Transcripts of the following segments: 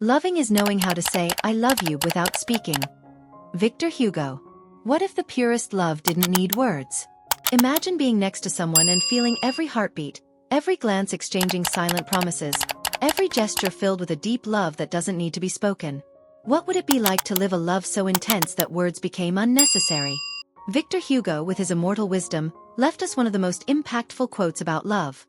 Loving is knowing how to say, I love you without speaking. Victor Hugo. What if the purest love didn't need words? Imagine being next to someone and feeling every heartbeat, every glance exchanging silent promises, every gesture filled with a deep love that doesn't need to be spoken. What would it be like to live a love so intense that words became unnecessary? Victor Hugo, with his immortal wisdom, left us one of the most impactful quotes about love.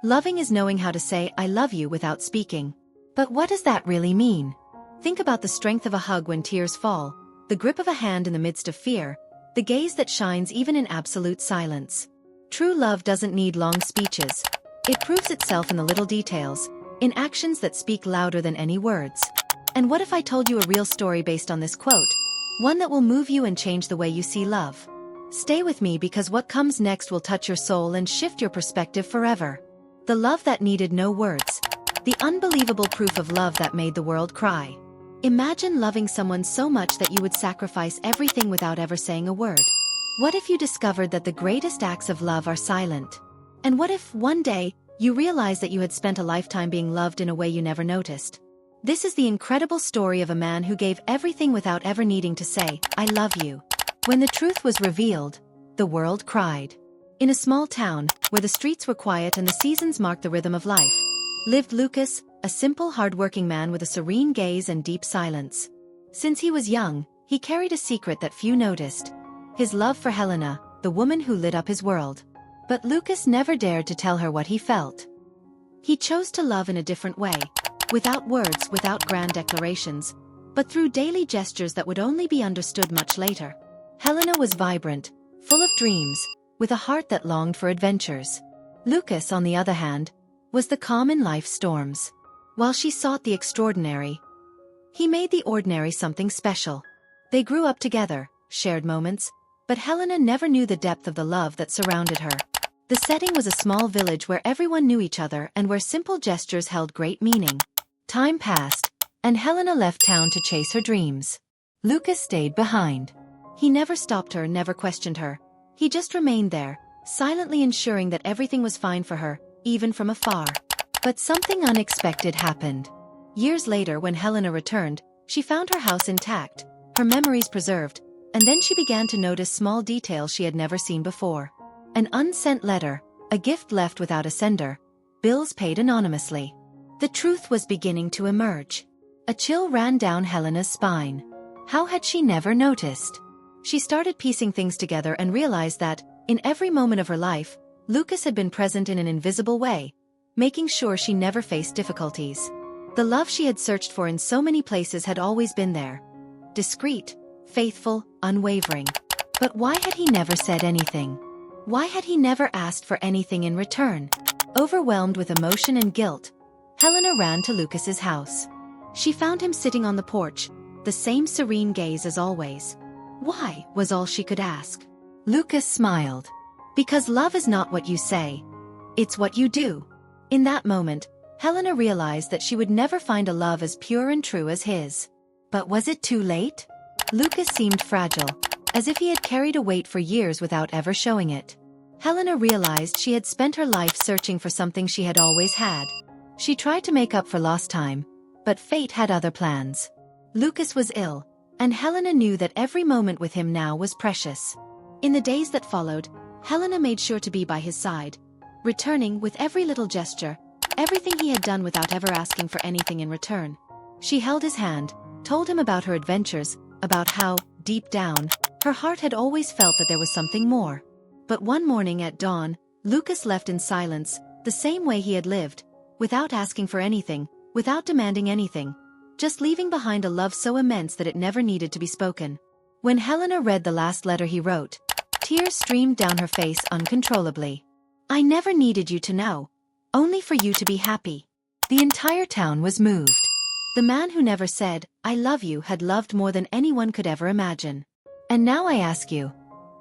Loving is knowing how to say, I love you without speaking. But what does that really mean? Think about the strength of a hug when tears fall, the grip of a hand in the midst of fear, the gaze that shines even in absolute silence. True love doesn't need long speeches. It proves itself in the little details, in actions that speak louder than any words. And what if I told you a real story based on this quote? One that will move you and change the way you see love. Stay with me because what comes next will touch your soul and shift your perspective forever. The love that needed no words. The unbelievable proof of love that made the world cry. Imagine loving someone so much that you would sacrifice everything without ever saying a word. What if you discovered that the greatest acts of love are silent? And what if, one day, you realized that you had spent a lifetime being loved in a way you never noticed? This is the incredible story of a man who gave everything without ever needing to say, I love you. When the truth was revealed, the world cried. In a small town, where the streets were quiet and the seasons marked the rhythm of life, lived Lucas, a simple, hard-working man with a serene gaze and deep silence. Since he was young, he carried a secret that few noticed. His love for Helena, the woman who lit up his world. But Lucas never dared to tell her what he felt. He chose to love in a different way, without words, without grand declarations, but through daily gestures that would only be understood much later. Helena was vibrant, full of dreams, with a heart that longed for adventures. Lucas, on the other hand, was the calm in life's storms. While she sought the extraordinary, he made the ordinary something special. They grew up together, shared moments, but Helena never knew the depth of the love that surrounded her. The setting was a small village where everyone knew each other and where simple gestures held great meaning. Time passed, and Helena left town to chase her dreams. Lucas stayed behind. He never stopped her, never questioned her. He just remained there, silently ensuring that everything was fine for her, even from afar. But something unexpected happened. Years later, when Helena returned, she found her house intact, her memories preserved, and then she began to notice small details she had never seen before. An unsent letter, a gift left without a sender, bills paid anonymously. The truth was beginning to emerge. A chill ran down Helena's spine. How had she never noticed? She started piecing things together and realized that, in every moment of her life, Lucas had been present in an invisible way, making sure she never faced difficulties. The love she had searched for in so many places had always been there. Discreet, faithful, unwavering. But why had he never said anything? Why had he never asked for anything in return? Overwhelmed with emotion and guilt, Helena ran to Lucas's house. She found him sitting on the porch, the same serene gaze as always. Why, was all she could ask. Lucas smiled. Because love is not what you say. It's what you do. In that moment, Helena realized that she would never find a love as pure and true as his. But was it too late? Lucas seemed fragile, as if he had carried a weight for years without ever showing it. Helena realized she had spent her life searching for something she had always had. She tried to make up for lost time, but fate had other plans. Lucas was ill, and Helena knew that every moment with him now was precious. In the days that followed, Helena made sure to be by his side, returning with every little gesture, everything he had done without ever asking for anything in return. She held his hand, told him about her adventures, about how, deep down, her heart had always felt that there was something more. But one morning at dawn, Lucas left in silence, the same way he had lived, without asking for anything, without demanding anything, just leaving behind a love so immense that it never needed to be spoken. When Helena read the last letter he wrote, tears streamed down her face uncontrollably. I never needed you to know. Only for you to be happy. The entire town was moved. The man who never said, I love you, had loved more than anyone could ever imagine. And now I ask you,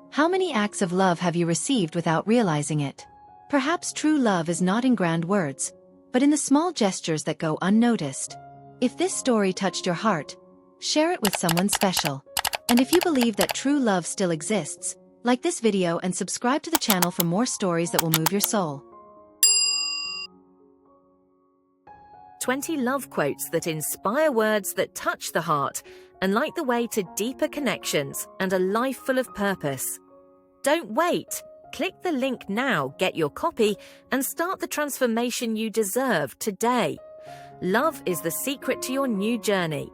how many acts of love have you received without realizing it? Perhaps true love is not in grand words, but in the small gestures that go unnoticed. If this story touched your heart, share it with someone special. And if you believe that true love still exists, like this video and subscribe to the channel for more stories that will move your soul. 20 love quotes that inspire words that touch the heart and light the way to deeper connections and a life full of purpose. Don't wait. Click the link now, get your copy, and start the transformation you deserve today. Love is the secret to your new journey.